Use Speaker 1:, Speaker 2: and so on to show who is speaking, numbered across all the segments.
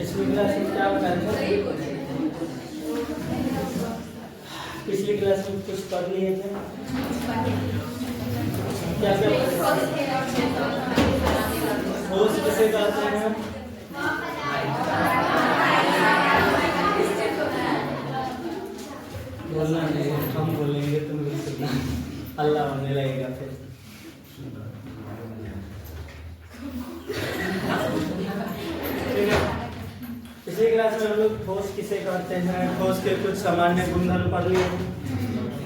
Speaker 1: पिछली क्लास में क्या बताया था? पिछली क्लास में कुछ पढ़ लिए थे? क्या क्या ठोस किसे कहते हैं? बोलना नहीं, हम बोलेंगे तुम भी सुनना, अल्लाह होने लगेगा फिर। पिछली क्लास में हम लोग ठोस किसे कहते हैं, ठोस के कुछ सामान्य गुणधर्म पढ़ लिए।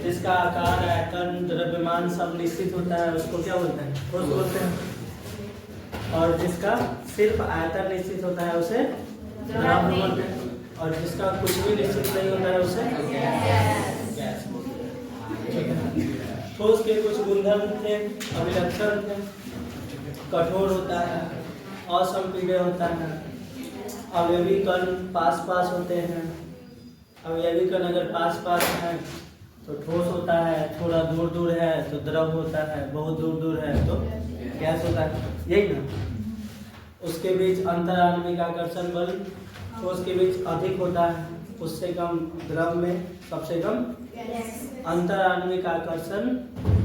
Speaker 1: जिसका आकार, आयतन, द्रव्यमान सब निश्चित होता है उसको क्या बोलते हैं? ठोस बोलते हैं। और जिसका सिर्फ आयतन निश्चित होता है उसे द्रव्य बोलते हैं। और जिसका कुछ भी निश्चित नहीं होता है उसे गैस बोलते हैं। ठोस के कुछ गुणधर्म थे, अभिलक्षण थे। कठोर होता है, असंपीड्य होता है, अवयवी कण पास पास होते हैं। अवयवी कण अगर पास पास है तो ठोस होता है, थोड़ा दूर दूर है तो द्रव होता है, बहुत दूर दूर है तो गैस होता है, यही ना। उसके बीच अंतराण्विक आकर्षण बल ठोस के बीच अधिक होता है, उससे कम द्रव में सबसे कम अंतराण्विक आकर्षण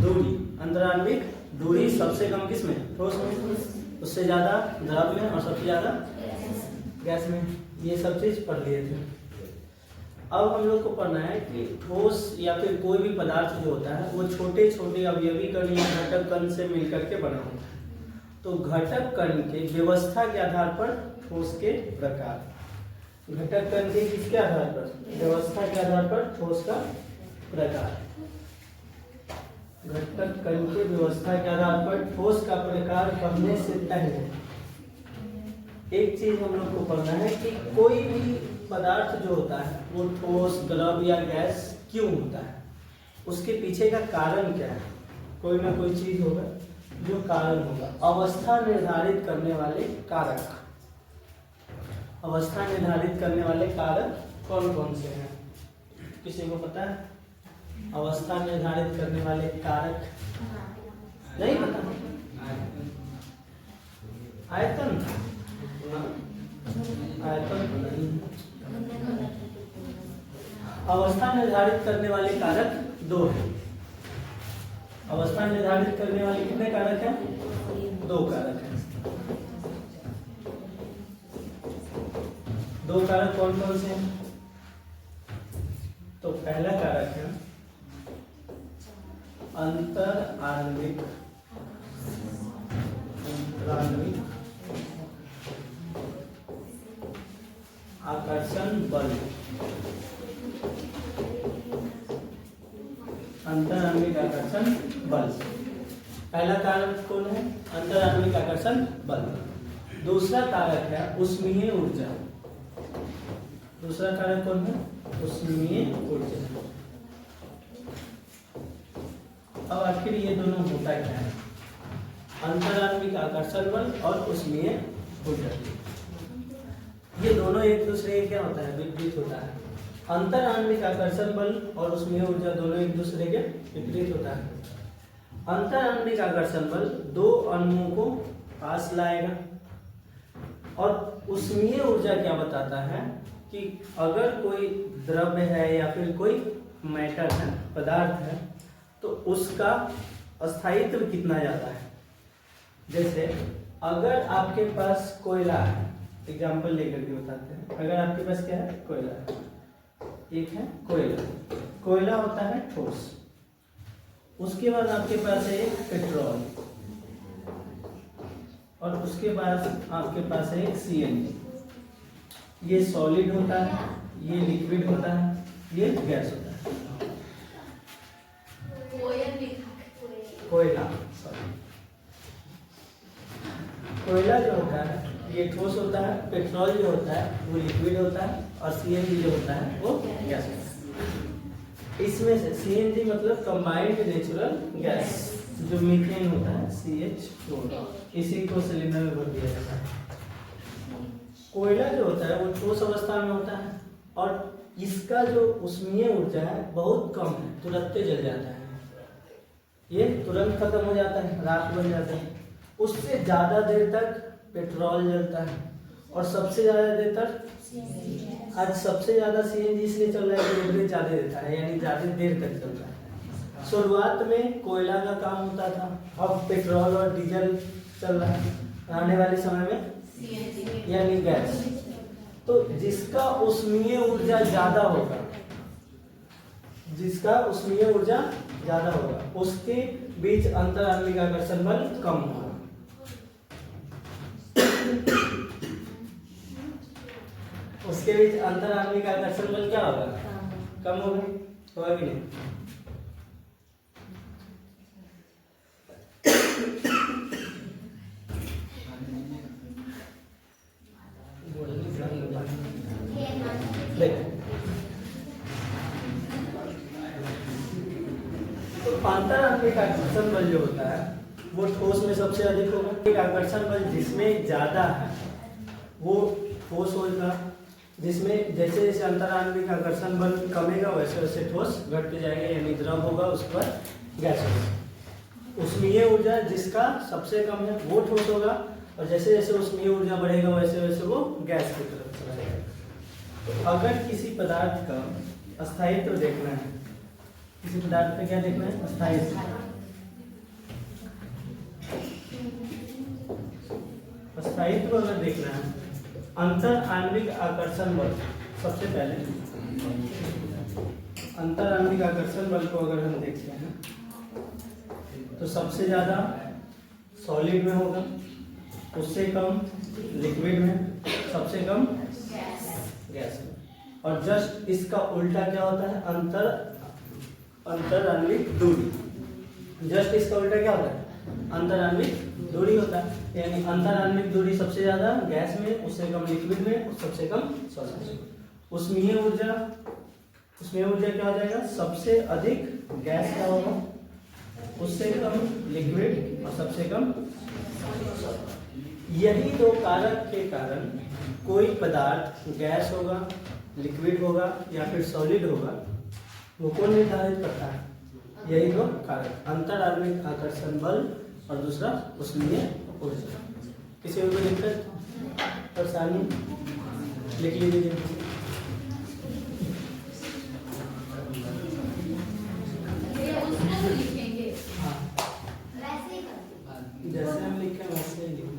Speaker 1: दूरी, अंतराण्विक दूरी सबसे कम किस में? ठोस में। उससे ज्यादा द्रव में और सबसे ज्यादा गैस में। ये सब चीज पढ़ लिए थे। अब हम लोग को पढ़ना है कि ठोस या फिर कोई भी पदार्थ जो होता है वो छोटे छोटे अवयवी कण या घटक कण से मिलकर के बना होता है। तो घटक कण के व्यवस्था के आधार पर ठोस के प्रकार, घटक कण के किसके आधार पर? व्यवस्था के आधार पर ठोस का प्रकार। घटक कण के व्यवस्था के आधार पर ठोस का प्रकार पढ़ने से पहले एक चीज हम लोग को पढ़ना है कि कोई भी पदार्थ जो होता है वो ठोस, द्रव या गैस क्यों होता है, उसके पीछे का कारण क्या है। कोई ना कोई चीज होगा जो कारण होगा। अवस्था निर्धारित करने वाले कारक, अवस्था निर्धारित करने वाले कारक कौन कौन से हैं? किसी को पता है? अवस्था निर्धारित करने वाले कारक नहीं पता? आयतन, आयतन नहीं। अवस्था निर्धारित करने वाले कारक दो हैं। अवस्था निर्धारित करने वाले कितने कारक हैं? दो कारक हैं। दो कारक कौन कौन से हैं? तो पहला कारक है अंतर आणविक आकर्षण बल। अंतराण्विक आकर्षण बल पहला कारक कौन है? अंतराण्विक आकर्षण बल। दूसरा कारक है उष्मीय ऊर्जा। दूसरा कारक कौन है? उष्मीय ऊर्जा। अब आखिर ये दोनों होता क्या है? अंतराण्विक आकर्षण बल और उष्मीय ऊर्जा, ये दोनों एक दूसरे के क्या होता है? विपरीत होता है। अंतराण्विक आकर्षण बल और उष्मीय ऊर्जा दोनों एक दूसरे के विपरीत होता है। अंतराण्विक आकर्षण बल दो अणुओं को पास लाएगा और उष्मीय ऊर्जा क्या बताता है कि अगर कोई द्रव्य है या फिर कोई मैटर है, पदार्थ है, तो उसका स्थायित्व कितना ज्यादा है। जैसे अगर आपके पास कोयला है, एग्जाम्पल लेकर के बताते हैं। अगर आपके पास क्या है? कोयला है। एक है कोयला, कोयला होता है ठोस। उसके बाद आपके पास है एक पेट्रोल और उसके बाद आपके पास है एक सीएनजी। ये सॉलिड होता है, ये लिक्विड होता है, ये गैस होता है। कोयला, कोयला जो होता है ये ठोस होता है, पेट्रोल जो होता है वो लिक्विड होता है और सीएनजी जो होता है वो गैस होता है। इसमें से सीएनजी मतलब कंबाइंड नेचुरल गैस, जो मीथेन होता है CH4, इसी को सिलेंडर में भर दिया जाता है। कोयला जो होता है वो ठोस अवस्था में होता है और इसका जो उष्मीय ऊर्जा है बहुत कम है, तुरंत जल जाता है, ये तुरंत खत्म हो जाता है, राख बन जाता है। उससे ज्यादा देर तक पेट्रोल जलता है और सबसे ज्यादातर आज सबसे ज्यादा सीएनजी इसलिए चल रहा है कि एवरेज ज्यादा देता है, यानी ज्यादा देर तक चलता है। शुरुआत में कोयला का काम होता था, अब पेट्रोल और डीजल चल रहा है, आने वाले समय में यानी गैस। तो जिसका उष्मीय ऊर्जा ज्यादा होगा, जिसका उष्मीय ऊर्जा ज्यादा होगा उसके बीच अंतर आणविक आकर्षण बल कम होगा। उसके बीच अंतर आणविक आकर्षण बल क्या होगा? कम होगा, होगा कि नहीं? तो अंतर आणविक आकर्षण बल जो होता है वो ठोस में सबसे अधिक होगा। एक आकर्षण बल जिसमें ज्यादा है वो ठोस होगा, जिसमें जैसे जैसे अंतर आणविक आकर्षण बल कमेगा वैसे वैसे ठोस घटते जाएगा, यानी द्रव होगा, उस पर गैस होगा। उष्मीय ऊर्जा जिसका सबसे कम है वो ठोस होगा, और जैसे जैसे उष्मीय ऊर्जा बढ़ेगा वैसे वैसे वो गैस की तरफ चला जाएगा। तो अगर किसी पदार्थ का अस्थायित्व देखना है, किसी पदार्थ पे क्या देखना है? अस्थायित्व। अस्थायित्व अगर देखना है, अंतर आणविक आकर्षण बल, सबसे पहले अंतर आणविक आकर्षण बल को अगर हम देखते हैं तो सबसे ज्यादा सॉलिड में होगा, उससे कम लिक्विड में, सबसे कम गैस में। और जस्ट इसका उल्टा क्या होता है? अंतर आणविक दूरी। जस्ट इसका उल्टा क्या होता है? अंतर आणविक दूरी होता है, यानी अंतर आणविक दूरी सबसे ज्यादा गैस में, उससे कम लिक्विड में, सबसे कम सॉलिड में। उष्मीय ऊर्जा क्या हो जाएगा? सबसे अधिक गैस का होगा, उससे कम लिक्विड और सबसे कम सॉलिड। यही दो कारक के कारण कोई पदार्थ गैस होगा, लिक्विड होगा या फिर सॉलिड होगा, वो कौन निर्धारित करता है? यही दो कारक, अंतर आणविक आकर्षण बल और दूसरा उष्मीय ऊर्जा। किसी को दिक्कत परेशानी लिख लीजिए। हाँ, जैसे हम लिखे वैसे ही लिखेंगे।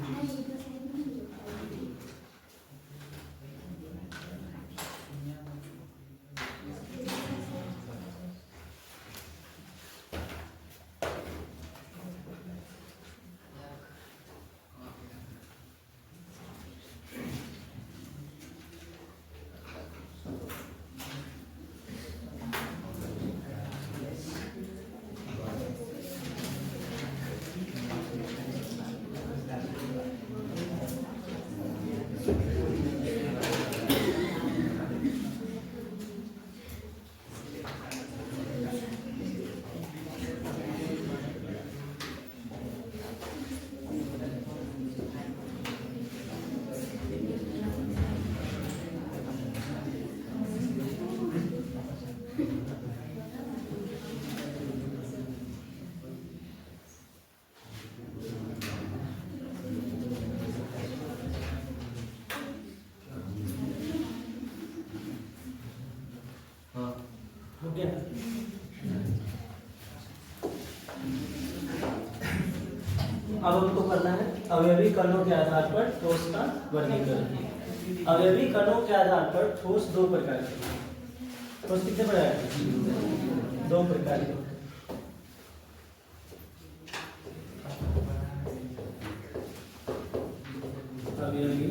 Speaker 1: अब हमको करना है अवयवी कणों के आधार पर ठोस का वर्गीकरण। अवयवी कणों के आधार पर ठोस दो प्रकार के, ठोस कितने प्रकार के? दो प्रकार के। अवयवी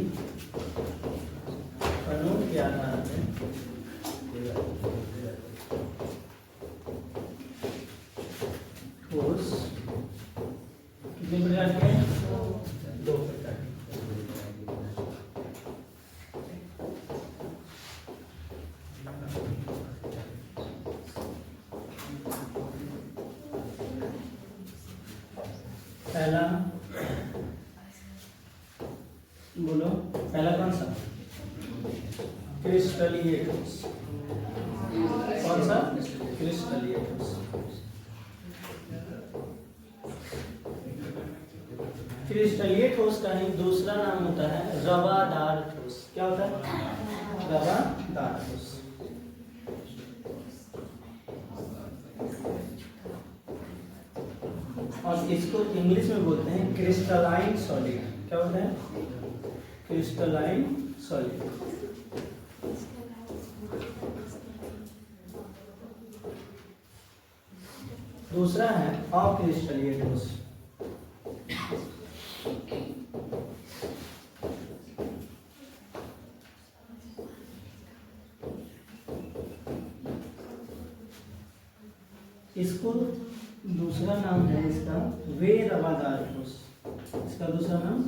Speaker 1: कणों के आधार पर ठोस कितने प्रकार के? दो प्रकार के। पहला बोलो, पहला कौन सा? क्रिस्टलीय ठोस। कौन सा? क्रिस्टलीय ठोस। क्रिस्टलीय ठोस का ही दूसरा नाम होता है रवादार ठोस। क्या होता है? रवादार ठोस। और इसको इंग्लिश में बोलते हैं क्रिस्टलाइन सॉलिड। क्या होता है? Crystalline solid. दूसरा है अक्रिस्टलीय ठोस। इसको दूसरा नाम है इसका वे रवादार ठोस। इसका दूसरा नाम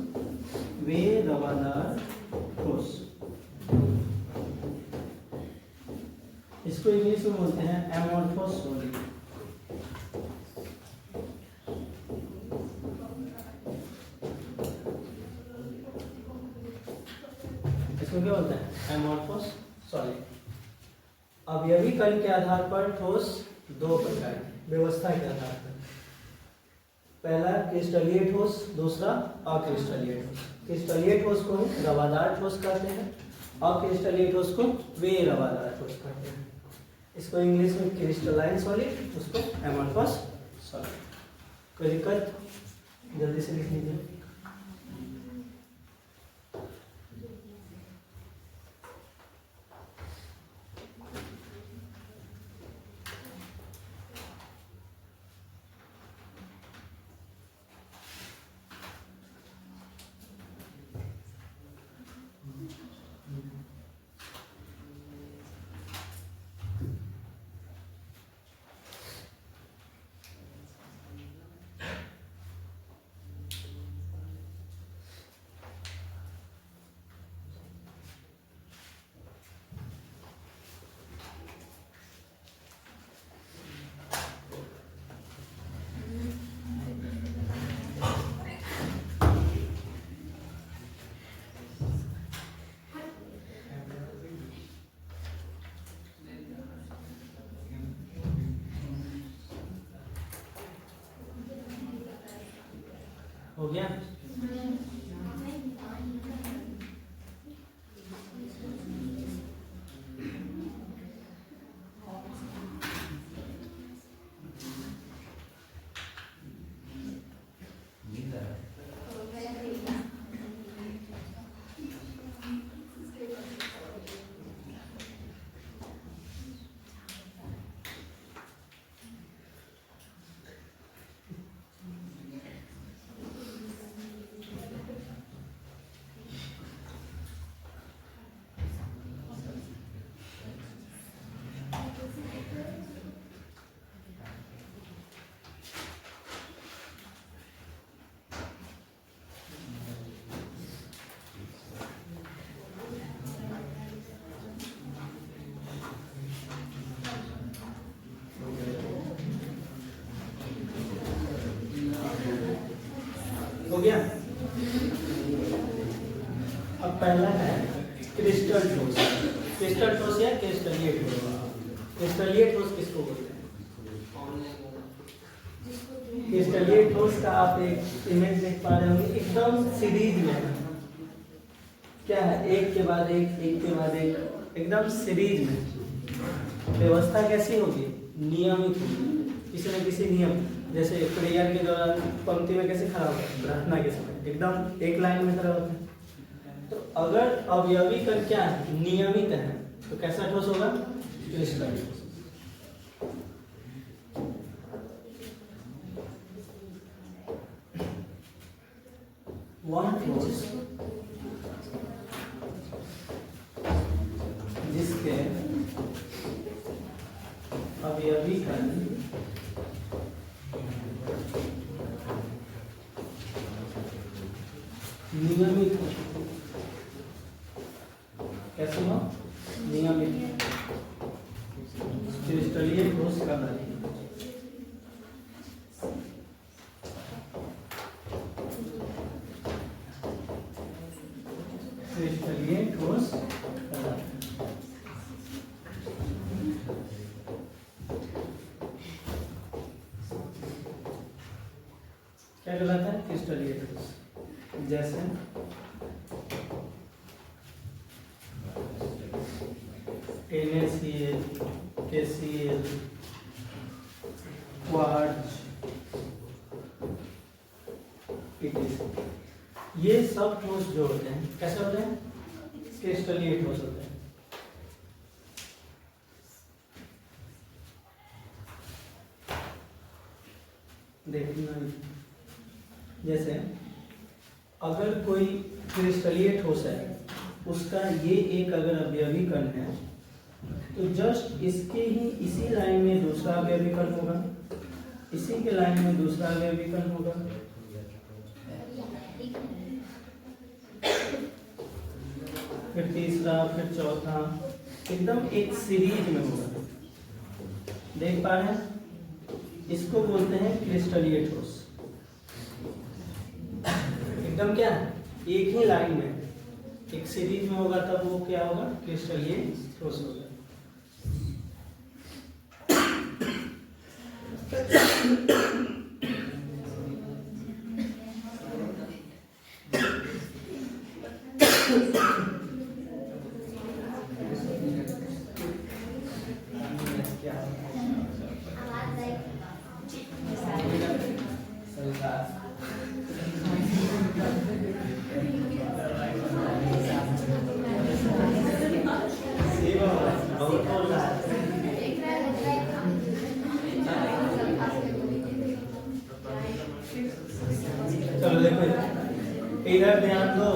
Speaker 1: वे रवादार ठोस। इसको इंग्लिश में बोलते हैं एमोर्फोस सॉलिड। इसको क्या बोलते हैं? एमोर्फोस सॉलिड। अवयवी कण के आधार पर ठोस दो प्रकार की व्यवस्था के आधार पर। पहला क्रिस्टलीय ठोस, दूसरा अक्रिस्टलीय ठोस। क्रिस्टलीय ठोस को रवादार ठोस कहते हैं, अक्रिस्टलीय ठोस को वे रवादार ठोस कहते हैं। इसको इंग्लिश में क्रिस्टलाइन सॉलिड, उसको एमोर्फस सॉलिड। कोई दिक्कत? जल्दी से लिख लीजिए। हो गया? हो गया? अब पहला है क्रिस्टल ठोस। क्रिस्टल ठोस या क्रिस्टलीय ठोस। क्रिस्टलीय ठोस किसको बोलते हैं? क्रिस्टलीय ठोस का आप एक इमेज देख पा रहे होंगे, एकदम सीरीज में है। क्या है? एक के बाद एक, एक के बाद एक, एकदम सीरीज में। व्यवस्था कैसी होगी? नियमित होगी, किसी न किसी नियम। जैसे प्रेयर के दौरान पंक्ति में कैसे खड़ा होता है? प्रार्थना के समय एकदम एक लाइन में खड़ा होता है। तो अगर अवयवी कण क्या है? नियमित है, तो कैसा ठोस होगा? क्रिस्टल ठोस। वन ठोस जिसके अवयवी कण नियमित, कैसे हो? नियमित क्रिस्टलीय ठोस का नाम। क्रिस्टलीय ठोस क्या कहलाता है? क्रिस्टलीय ठोस। जैसे NaCl, KCl, क्वार्ट्ज, ये सब ठोस जो होते हैं कैसे होते हैं? क्रिस्टलीय ठोस होते हैं। देखना, जैसे अगर कोई क्रिस्टलीय ठोस है, उसका ये एक अगर अवयवी कण है, तो जस्ट इसके ही इसी लाइन में दूसरा अवयवी कण होगा, इसी के लाइन में दूसरा अवयवी कण होगा, फिर तीसरा, फिर चौथा, एकदम एक सीरीज में होगा। देख पा रहे हैं? इसको बोलते हैं क्रिस्टलीय ठोस। एकदम क्या है? एक ही लाइन में एक सीरीज में होगा, तब वो क्या होगा? क्रिस्टलीय ठोस होगा। चलो देखो इधर ध्यान दो।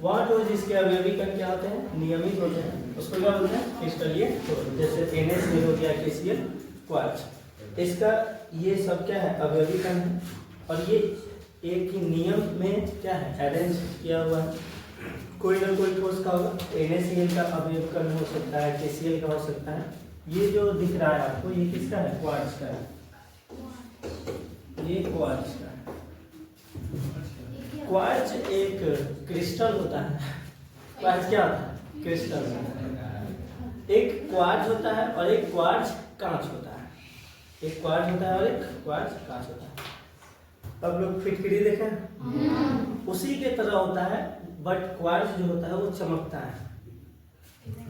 Speaker 1: वहाँ ठोस जिसके अवयवी कण क्या होते हैं? नियमित होते हैं, उसको क्या बोलते हैं? क्रिस्टलीय ठोस। जैसे NaCl हो गया, KCl, क्वार्ट्ज। इसका ये सब क्या है? अवयवी कण है, और ये एक ही नियम में क्या है? अरेंज किया हुआ है। कोई ना कोई ठोस का होगा। NaCl का अवयवी कण हो सकता है, KCl का हो सकता है। ये जो दिख रहा है आपको, ये किसका है? क्वार्ट्ज का है। ये क्वार्ट्ज का है। क्वार्ट्ज एक क्रिस्टल होता है। क्वार्ट्ज क्या होता है? क्रिस्टल। एक क्वार्ट्ज होता है और एक क्वार्ट्ज कांच होता है। एक क्वार्ट्ज होता है और एक क्वार्ट्ज कांच होता है। अब लोग फिटकरी देखे? उसी के तरह होता है, बट क्वार्ट्ज जो होता है वो चमकता है।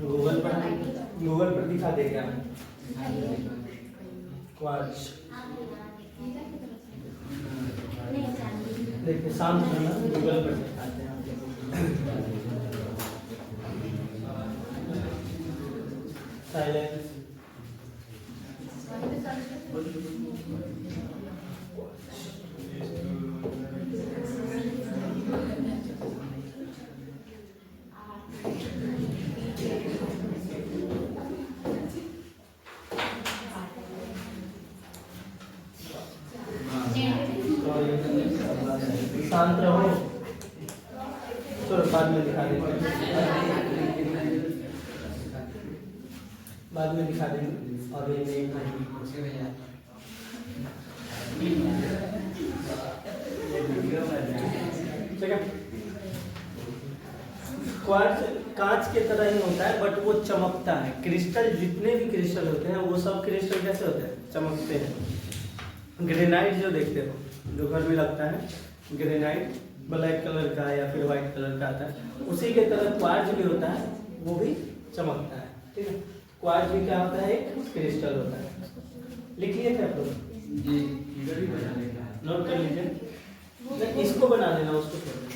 Speaker 1: गूगल पर दिखा देगा क्वार्ट्ज। देखिए शांत रहना, गूगल पर दिखाते हैं आप। साइलेंस। शांत रहो। चलो बाद में दिखा देंगे, बाद में दिखा देंगे। अभी नहीं। क्वार्ट्ज कांच के तरह ही होता है, बट वो चमकता है। क्रिस्टल, जितने भी क्रिस्टल होते हैं वो सब क्रिस्टल कैसे होते हैं? चमकते हैं। ग्रेनाइट जो देखते हो, जो घर में लगता है, ग्रेनाइट ब्लैक कलर का या फिर व्हाइट कलर का आता है, उसी के तरह क्वार्ट्ज भी होता है, वो भी चमकता है। ठीक है? क्वार्ट्ज भी क्या होता है? एक क्रिस्टल होता है। लिखिए थे आप लोग? नोट कर लीजिए। इसको बना लेना, उसको छोड़ देना।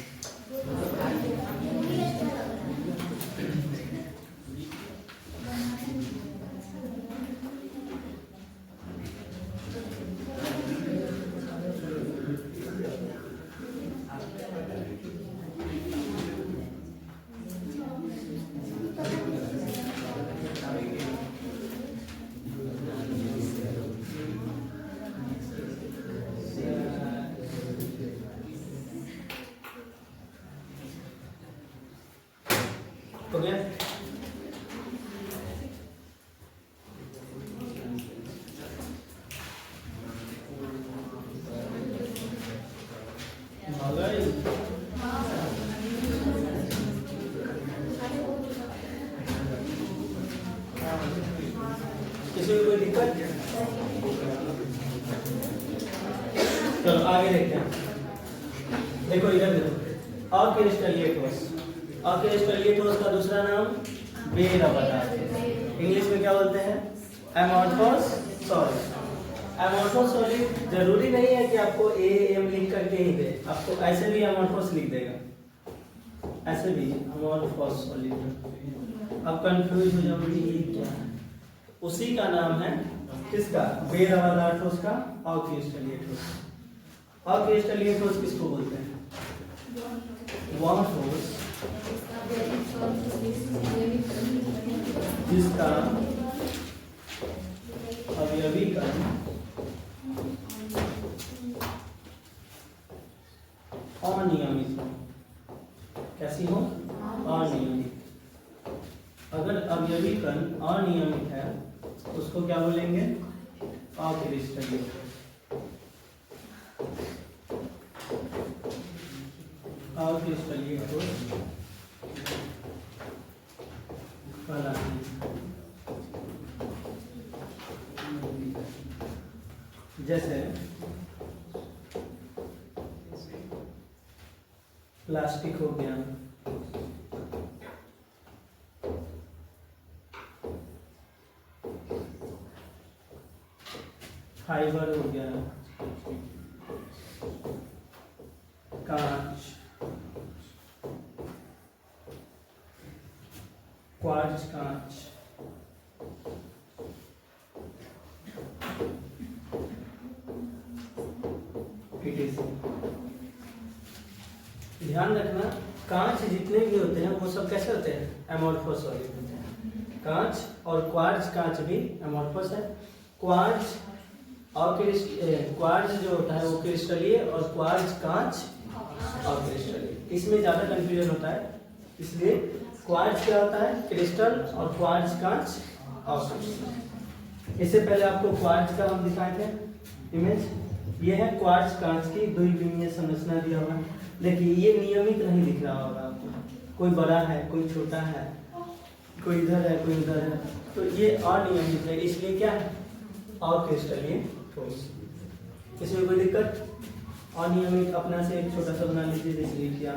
Speaker 1: हो गया? किसी को कोई दिक्कत? चलो आगे देखते हैं। देखो इधर देखो, अक्रिस्टलीय ठोस। अक्रिस्टलीय ठोस का दूसरा नाम बेरवा। इंग्लिश में क्या बोलते हैं? एमोर्फोस सॉलिड। एमोर्फोस सॉलिड जरूरी नहीं है कि आपको एम लिख करके ही दे, आपको ऐसे भी एमोर्फोस लिख देगा, ऐसे भी एमोर्फोस सॉलिड। अब कंफ्यूज हो जाओगे ये क्या है? उसी का नाम है किसका? बेरवा ठोस का अक्रिस्टलीय ठोस। अक्रिस्टलीय ठोस किसको बोलते हैं? वह ठोस जिसका अवयवी कण अनियमित हो। कैसी हो? अनियमित। अगर अवयवी कण अनियमित है उसको क्या बोलेंगे? अक्रिस्टलीय ठोस। अक्रिस्टलीय ठोस जैसे प्लास्टिक हो गया, फाइबर हो गया, कांच, क्वार्ट्ज कांच, ध्यान रखना कांच जितने भी होते हैं वो सब कैसे होते हैं? एमोर्फोस सॉलिड होते हैं। कांच और क्वार्ट्ज कांच भी एमोर्फोस है। क्वार्ट्ज जो होता है वो क्रिस्टलीय और क्वार्ट्ज कांच अक्रिस्टलीय। इसमें ज्यादा कंफ्यूजन होता है, इसलिए क्वार्ट्ज क्या होता है? क्रिस्टल और क्वार्ट्ज कांच अक्रिस्टल। इससे पहले आपको क्वार्ट्ज का हम दिखाए थे इमेज। ये है क्वार्ट्ज कांच की द्विविमीय संरचना दिया हुआ है। देखिए ये नियमित नहीं दिख रहा होगा आपको, कोई बड़ा है कोई छोटा है, कोई इधर है कोई उधर है, तो ये अनियमित है, इसलिए क्या है? अक्रिस्टलीय ठोस। इसमें कोई दिक्कत? अनियमित अपना से एक छोटा सा बना लीजिए, जैसे क्या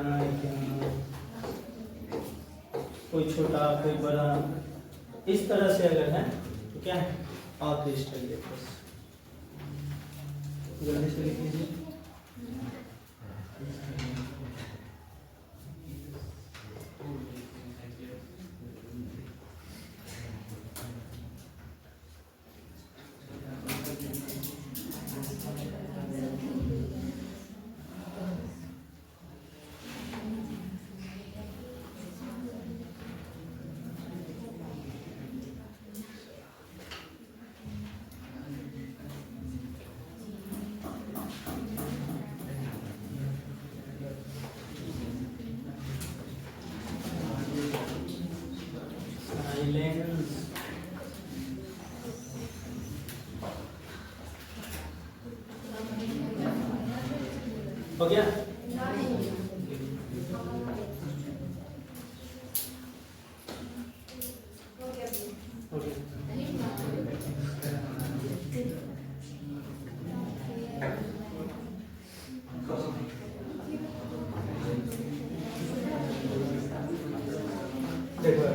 Speaker 1: कोई छोटा कोई बड़ा, इस तरह से अगर है तो क्या है? अक्रिस्टलीय ठोस। जल्दी से लिख लीजिए। हो गया? देखो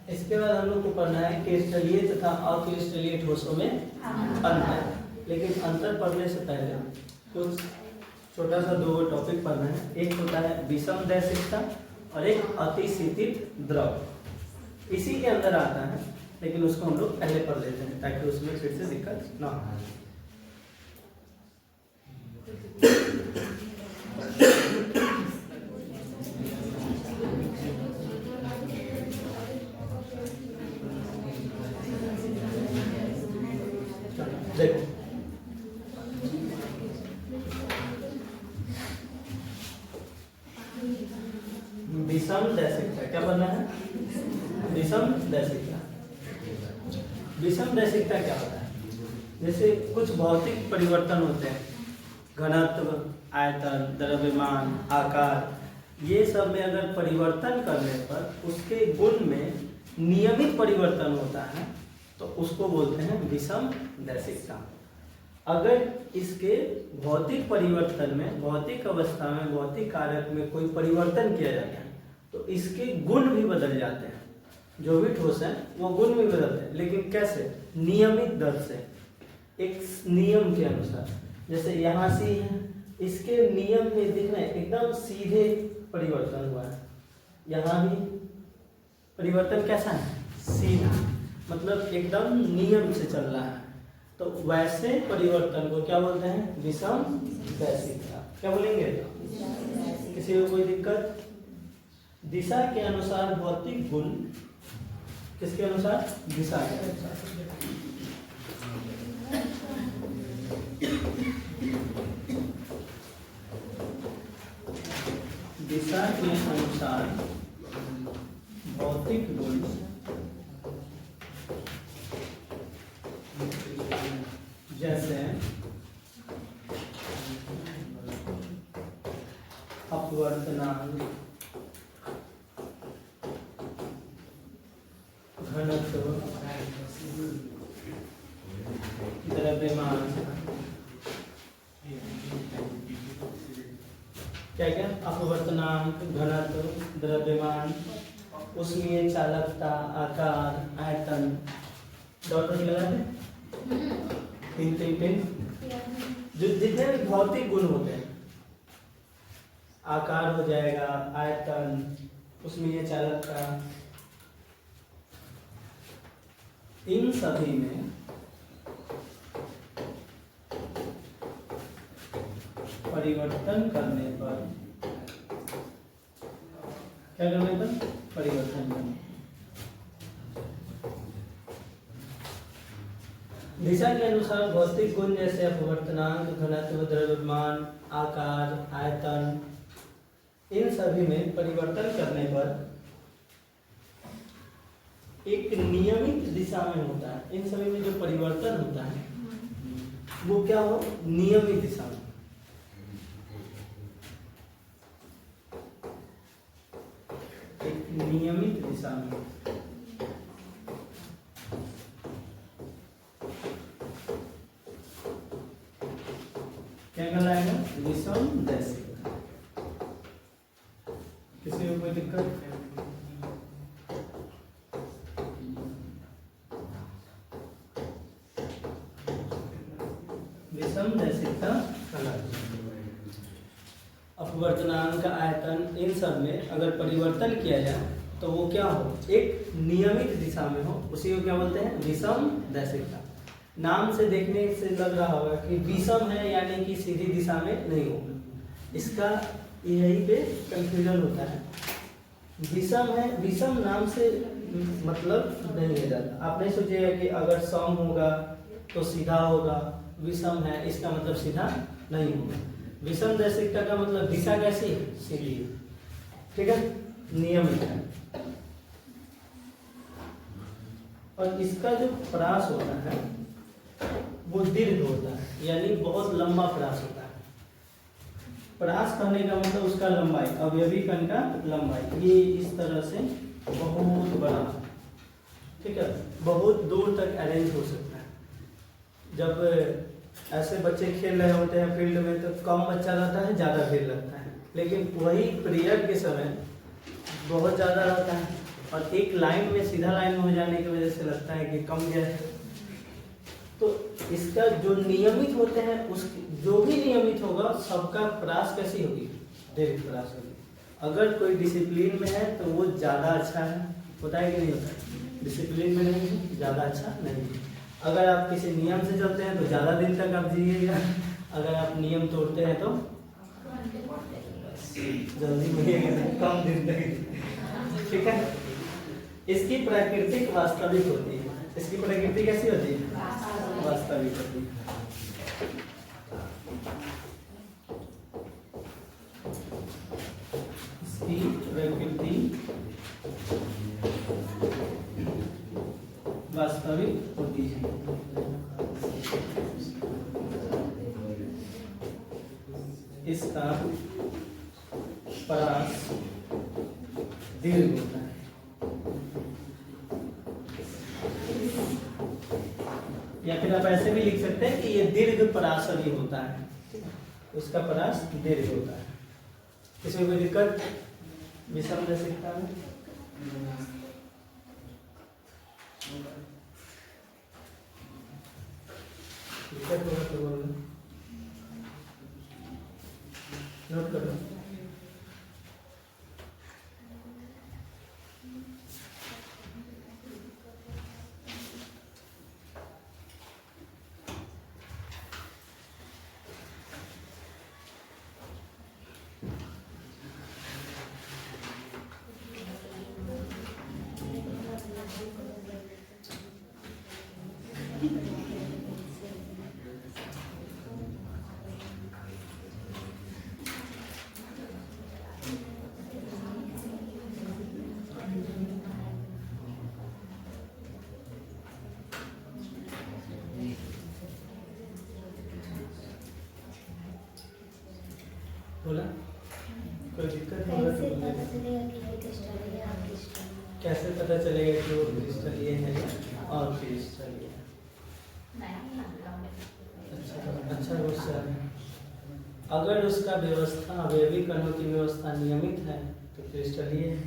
Speaker 1: इसके बाद हम लोग को पढ़ना है क्रिस्टलीय तथा अक्रिस्टलीय ठोसों में अंतर। लेकिन अंतर पढ़ने से पहले कुछ छोटा सा दो टॉपिक पढ़ना है। एक होता है विषम दैशिकता और एक अतिशीतित द्रव। इसी के अंदर आता है, लेकिन उसको हम लोग पहले पढ़ लेते हैं ताकि उसमें फिर से दिक्कत ना हो। देखो विषम दैशिकता क्या बनना है? विषम दैशिकता। विषम दैशिकता क्या होता है? जैसे कुछ भौतिक परिवर्तन होते हैं, घनत्व, आयतन, द्रव्यमान, आकार, ये सब में अगर परिवर्तन करने पर उसके गुण में नियमित परिवर्तन होता है तो उसको बोलते हैं विषम दैशिकता। अगर इसके भौतिक परिवर्तन में, भौतिक अवस्था में, भौतिक कारक में कोई परिवर्तन किया जाता है तो इसके गुण भी बदल जाते हैं। जो भी ठोस है वो गुण भी बदलते हैं, लेकिन कैसे? नियमित दर से, एक नियम के अनुसार। जैसे यहाँ सी है, इसके नियम में दिख रहे हैं एकदम सीधे परिवर्तन हुआ है। यहाँ भी परिवर्तन कैसा है? सीधा, मतलब एकदम नियम से चल रहा है। तो वैसे परिवर्तन को क्या बोलते हैं? विषम दैशिकता। क्या बोलेंगे? किसी को कोई दिक्कत? दिशा के अनुसार भौतिक गुण, किसके अनुसार? दिशा के अनुसार। दिशा के अनुसार भौतिक गुण जैसे अपवर्तनांक, घनत्व, द्रव्यमान, क्या क्या? अपवर्तनांक, घनत्व, द्रव्यमान, उष्मीय चालकता, आकार, आयतन। डॉट लगा दे, तीन जो जितने भी भौतिक गुण होते हैं, आकार हो जाएगा, आयतन, उष्मीय चालकता, इन सभी में परिवर्तन करने पर, क्या करने पर? परिवर्तन करने। दिशा के अनुसार भौतिक गुण जैसे अपवर्तनांक, घनत्व, द्रव्यमान, आकार, आयतन, इन सभी में परिवर्तन करने पर एक नियमित दिशा में होता है। इन सभी में जो परिवर्तन होता है वो क्या हो? नियमित दिशा में। एक नियमित दिशा में। क्या कहलाएगा? विषम दैशिकता। किसी को कोई दिक्कत? विषम दैशिकता कहलाती है। अपवर्तनांक, आयतन, इन सब में अगर परिवर्तन किया जाए तो वो क्या हो? एक नियमित दिशा में हो, उसी को क्या बोलते हैं? विषम दैशिकता। नाम से देखने से लग रहा होगा कि विषम है यानी कि सीधी दिशा में नहीं होगा। इसका यही पे कंफ्यूजन होता है। विषम है, विषम नाम से मतलब नहीं है जाता। आप नहीं सोचिएगा कि अगर सम होगा तो सीधा होगा, विषम है इसका मतलब सीधा नहीं होगा। विषम दैशिकता का मतलब दिशा कैसी है? सीधी, ठीक है, नियमित है। और इसका जो प्रयास होता है वो दीर्घ होता है, यानी बहुत लंबा प्रयास होता है। प्रयास करने का मतलब उसका लंबाई, अवयवी कण का लंबाई, ये इस तरह से बहुत बड़ा, ठीक है, बहुत दूर तक अरेंज हो सकता है। जब ऐसे बच्चे खेल रहे होते हैं फील्ड में तो कम बच्चा रहता है, ज़्यादा भीड़ लगता है, लेकिन वही पीरियड के समय बहुत ज़्यादा रहता है और एक लाइन में, सीधा लाइन में हो जाने की वजह से लगता है कि कम गया है। तो इसका जो नियमित होते हैं, उस जो भी नियमित होगा सबका प्रयास कैसी होगी? दीर्घ प्रयास होगी। अगर कोई डिसिप्लिन में है तो वो ज़्यादा अच्छा है, होता है कि नहीं होता है? डिसिप्लिन में नहीं है, ज़्यादा अच्छा नहीं है। अगर आप किसी नियम से चलते हैं तो ज़्यादा दिन तक आप जिएगा, अगर आप नियम तोड़ते हैं तो जल्दी मरिएगा, कम दिन तक, ठीक है। इसकी प्राकृतिक वास्तविक होती है। इसकी प्रकृति कैसी होती है? वास्तविक होती है। इसकी प्रकृति वास्तविक होती है। इसका प्रयास दीर्घ होता है। या फिर आप ऐसे भी लिख सकते हैं कि ये दीर्घ पराशरी होता है, उसका परास दीर्घ होता है। इसमें कोई दिक्कत विषम देशिकता में? दिक्कत होगा तो बोलना, नोट करो। बोला कोई दिक्कत होगा तो कैसे पता चलेगा कि वो क्रिस्टल ये है और क्रिस्टल ये है? अच्छा क्वेश्चन है। अगर उसका व्यवस्था अवयवी कणों की व्यवस्था नियमित है तो क्रिस्टल ये है,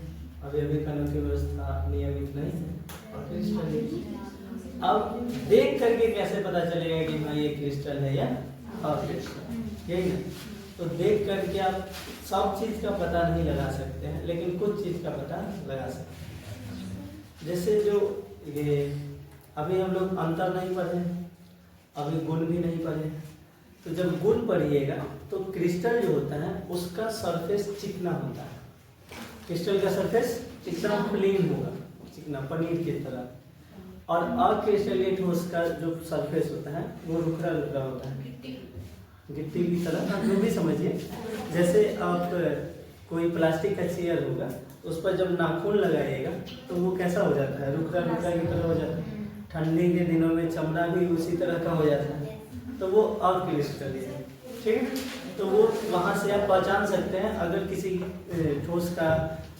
Speaker 1: अवयवी कणों की व्यवस्था नियमित नहीं है और क्रिस्टल ये। अब देख करके कैसे पता चलेगा कि हाँ ये क्रिस्टल है या और क्रिस्टल, यही ना? तो देख करके आप सब चीज का पता नहीं लगा सकते हैं, लेकिन कुछ चीज का पता लगा सकते हैं। जैसे जो ये अभी हम लोग अंतर नहीं पढ़े, अभी गुण भी नहीं पढ़े, तो जब गुण पढ़िएगा तो क्रिस्टल जो होता है उसका सरफेस चिकना होता है। क्रिस्टल का सरफेस चिकना प्लेन होगा, चिकना पनीर की तरह, और अक्रिस्टलीय ठोस का जो सरफेस होता है वो रुखरा रुखरा होता है, गिट्टी की तरह। आप जो भी समझिए, जैसे आप कोई प्लास्टिक का चेयर होगा उस पर जब नाखून लगाइएगा तो वो कैसा हो जाता है, रुखरा रुखरा की तरह हो जाता है। ठंडी के दिनों में चमड़ा भी उसी तरह का हो जाता है, तो वो अक्रिस्टलीय है, ठीक है। तो वो वहाँ से आप पहचान सकते हैं अगर किसी ठोस का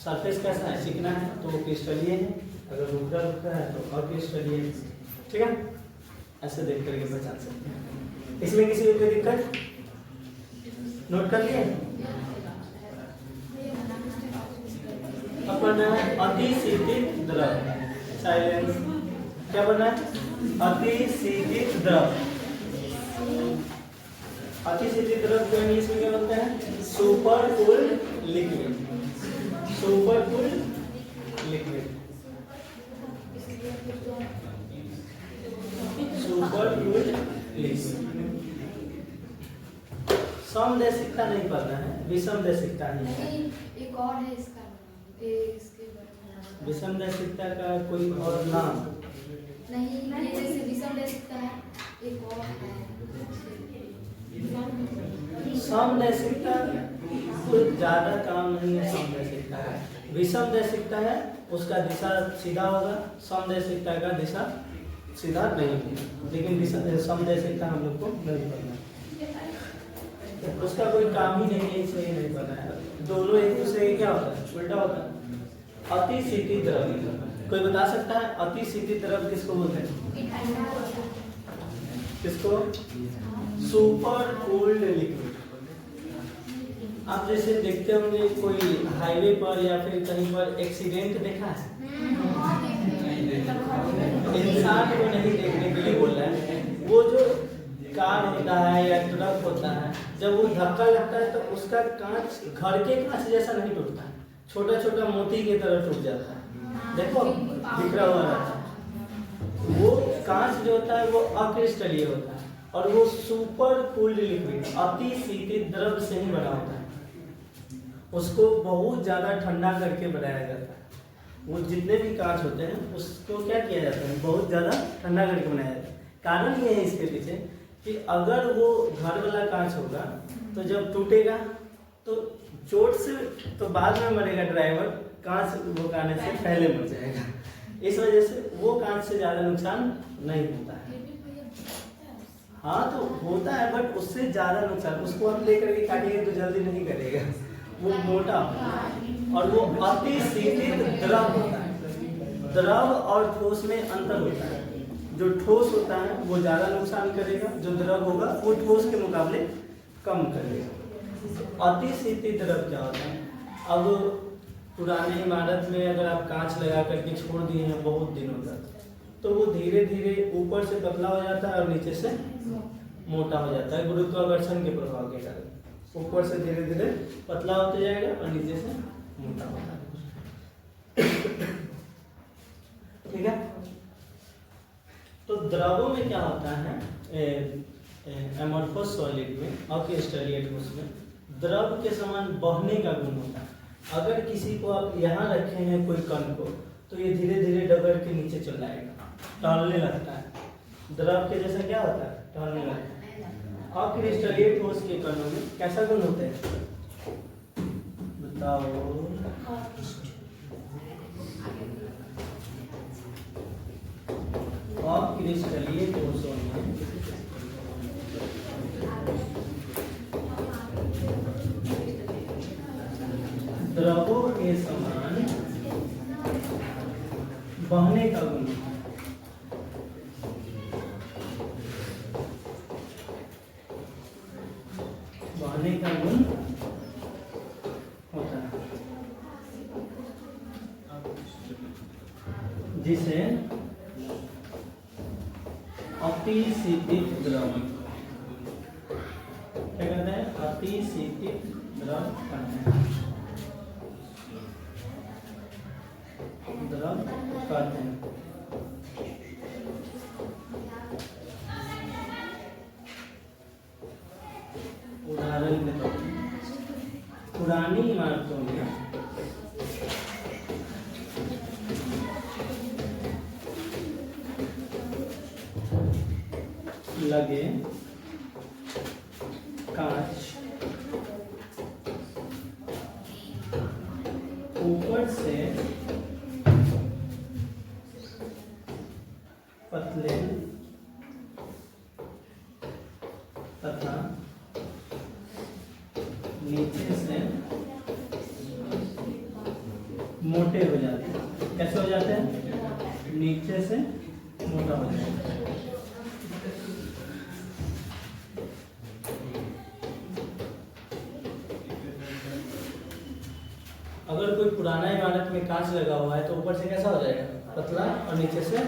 Speaker 1: सरफेस कैसा है, चिकना है तो वो क्रिस्टलीय है, अगर रुखरा रुखरा है तो अक्रिस्टलीय है, ठीक है। ऐसे देख करके पहचान सकते हैं। इसमें किसी को कोई दिक्कत? नोट कर लिए? अब बनना है अतिशीतित द्रव। साइलेंस। क्या बनना है? अतिशीतित द्रव। अतिशीतित द्रव को इंग्लिश में क्या बोलते हैं? Super cooled liquid. Super cooled liquid, super cooled liquid. समदैशिकता नहीं पढ़ना है, विषमदैशिकता ही है।
Speaker 2: एक और है इसका इसके बारे में।
Speaker 1: विषमदैशिकता का कोई और नाम
Speaker 2: नहीं, जैसे विषमदैशिकता है एक और है।
Speaker 1: समदैशिकता कुछ ज्यादा काम नहीं है। समदैशिकता है, विषमदैशिकता है उसका दिशा सीधा होगा, समदैशिकता का दिशा सीधा नहीं होगा, लेकिन समदैशिकता हम लोग को नहीं पढ़ना है, उसका कोई काम ही नहीं है, इसलिए नहीं पता है। दोनों एक दूसरे के क्या होता है, उल्टा होता है। अतिशीतित द्रव, कोई बता सकता है अतिशीतित द्रव किसको बोलते हैं? किसको? Super cooled liquid. आप जैसे देखते होंगे कोई हाईवे पर या फिर कहीं पर एक्सीडेंट देखा है, इंसान को नहीं देखने के लिए बोल रहा है, वो जो कार होता है या ट्रक होता है, जब वो धक्का लगता है तो उसका कांच घर के कांच जैसा नहीं टूटता है, छोटा छोटा मोती की तरह टूट जाता है। देखो दिख रहा होगा, वो कांच जो होता है वो अक्रिस्टलीय होता है और वो सुपर कूल्ड लिक्विड अतिशीतित द्रव से ही बना होता है। उसको बहुत ज्यादा ठंडा करके बनाया जाता है। वो जितने भी कांच होते हैं उसको क्या किया जाता है, बहुत ज्यादा ठंडा करके बनाया जाता है। कारण ये है इसके पीछे कि अगर वो घर वाला कांच होगा तो जब टूटेगा तो चोट से तो बाद में मरेगा ड्राइवर, कांच भुकाने से पहले मर जाएगा। इस वजह से वो कांच से ज्यादा नुकसान नहीं होता है। हाँ तो होता है, बट उससे ज्यादा नुकसान, उसको हम लेकर के काटेंगे तो जल्दी नहीं करेगा, वो मोटा होता है और वो अतिशीतित द्रव होता है। द्रव और ठोस में अंतर होता है। जो ठोस होता है वो ज़्यादा नुकसान करेगा, जो द्रव होगा वो ठोस के मुकाबले कम करेगा। अतिशीतित द्रव क्या होता है? अब पुराने इमारत में अगर आप कांच लगा करके छोड़ दिए हैं बहुत दिनों तक, तो वो धीरे धीरे ऊपर से पतला हो जाता है और नीचे से मोटा हो जाता है गुरुत्वाकर्षण के प्रभाव के कारण। ऊपर से धीरे धीरे पतला होते जाएगा और नीचे से मोटा होता है। ठीक है। तो द्रवों में क्या होता है, एमोर्फोस सॉलिड में और क्रिस्टलीय ठोस में द्रव के समान बहने का गुण होता है। अगर किसी को आप यहाँ रखे हैं कोई कण को, तो ये धीरे धीरे डगर के नीचे चल जाएगा, टहलने लगता है। द्रव के जैसा क्या होता है? टहलने लगता है। और क्रिस्टलीय ठोस के कणों में कैसा गुण होता है बताओ? और क्रिस्टलीय ठोसों में द्रवों के समान बहने का गुण, बहने का गुण होता है, जिसे अतिशीतित द्रव क्या कहते हैं? अतिशीतित द्रव कहते हैं। द्रव कहते हैं। उदाहरण के तौर पर पुरानी इमारतों में लगे कांच ऊपर से पतले तथा नीचे से मोटे हो जाते हैं। कैसे हो जाते हैं? नीचे से मोटा हो जाता है। अगर कोई पुराना इमारत में कांच लगा हुआ है तो ऊपर से कैसा हो जाएगा? पतला, और नीचे से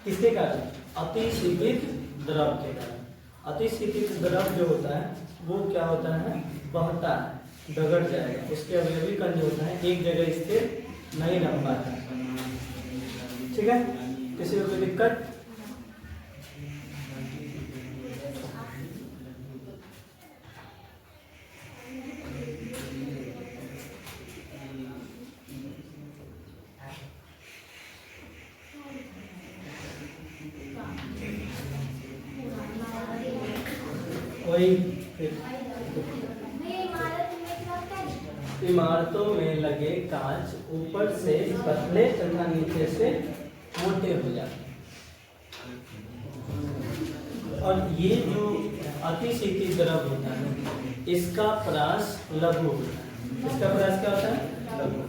Speaker 1: किसके कारण? अतिशीतित द्रव के कारण। अतिशीतित द्रव जो होता है वो क्या होता है? बहता है, डगर जाएगा। उसके अवयवी कण जो होता है एक जगह स्थिर नहीं रह पाता। ठीक है। किसी को कोई दिक्कत? वही इमारतों में लगे कांच ऊपर से पतले तथा नीचे से मोटे हो जाते हैं। और ये जो अतिशीतित द्रव होता है इसका परास लघु होता है। इसका परास क्या होता है? लघु।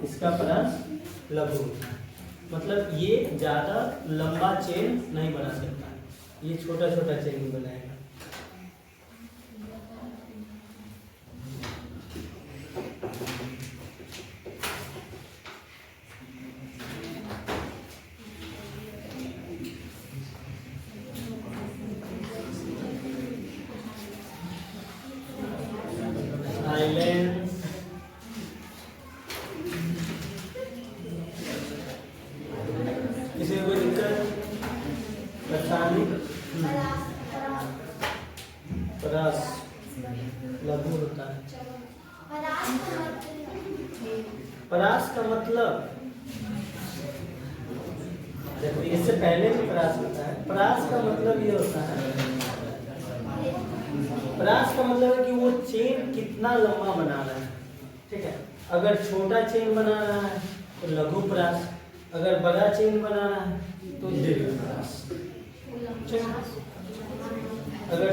Speaker 1: इसका परास लघु होता है, मतलब ये ज्यादा लंबा चेन नहीं बना सकता, ये छोटा छोटा चेन ही बनाएगा। साइलेंस। किसी को कोई दिक्कत? परेशानी? परास लघु होता है। परास का मतलब देखिए, इससे पहले भी परास होता है। परास का मतलब ये होता है, परास का मतलब है कि वो चेन कितना लंबा बना रहा है। ठीक है। अगर छोटा चेन बना रहा है तो लघु परास, अगर बड़ा चेन बना रहा है तो दीर्घ परास। ठीक है। अगर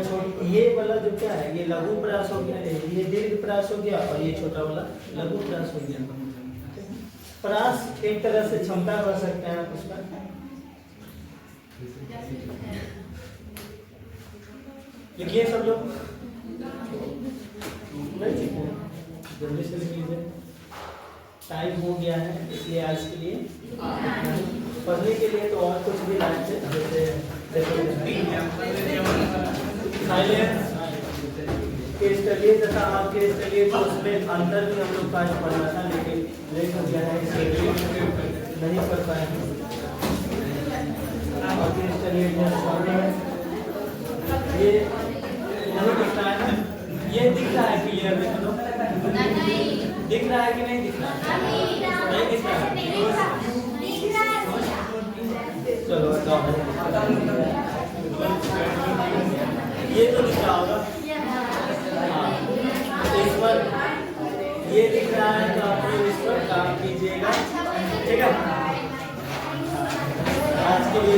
Speaker 1: ये वाला जो क्या है, ये लघु प्रास हो गया, ये दीर्घ प्रास हो गया, और ये छोटा वाला लघु प्रास हो गया। प्रास एक तरह से क्षमता कह सकते हैं आप उसका। लिखिए सब लोग, जल्दी से लिख लीजिए, टाइम हो गया है इसलिए आज के लिए पढ़ने के लिए तो और कुछ भी लाए थे, जैसे केस स्टडी तथा आपके स्टडी तो उसमें अंतर भी हम लोग का पढ़ना था, लेकिन लेट हो गया है इसलिए नहीं पढ़ पाए। केस स्टडी ये नहीं दिख रहा है ना, ये दिख रहा है क्लियर देख लो, दिख रहा है कि नहीं दिख रहा है? नहीं दिख रहा है। चलो ये तो दिख रहा होगा, इस पर ये दिख रहा है तो आप लोग इस पर काम कीजिएगा, ठीक है। आज के लिए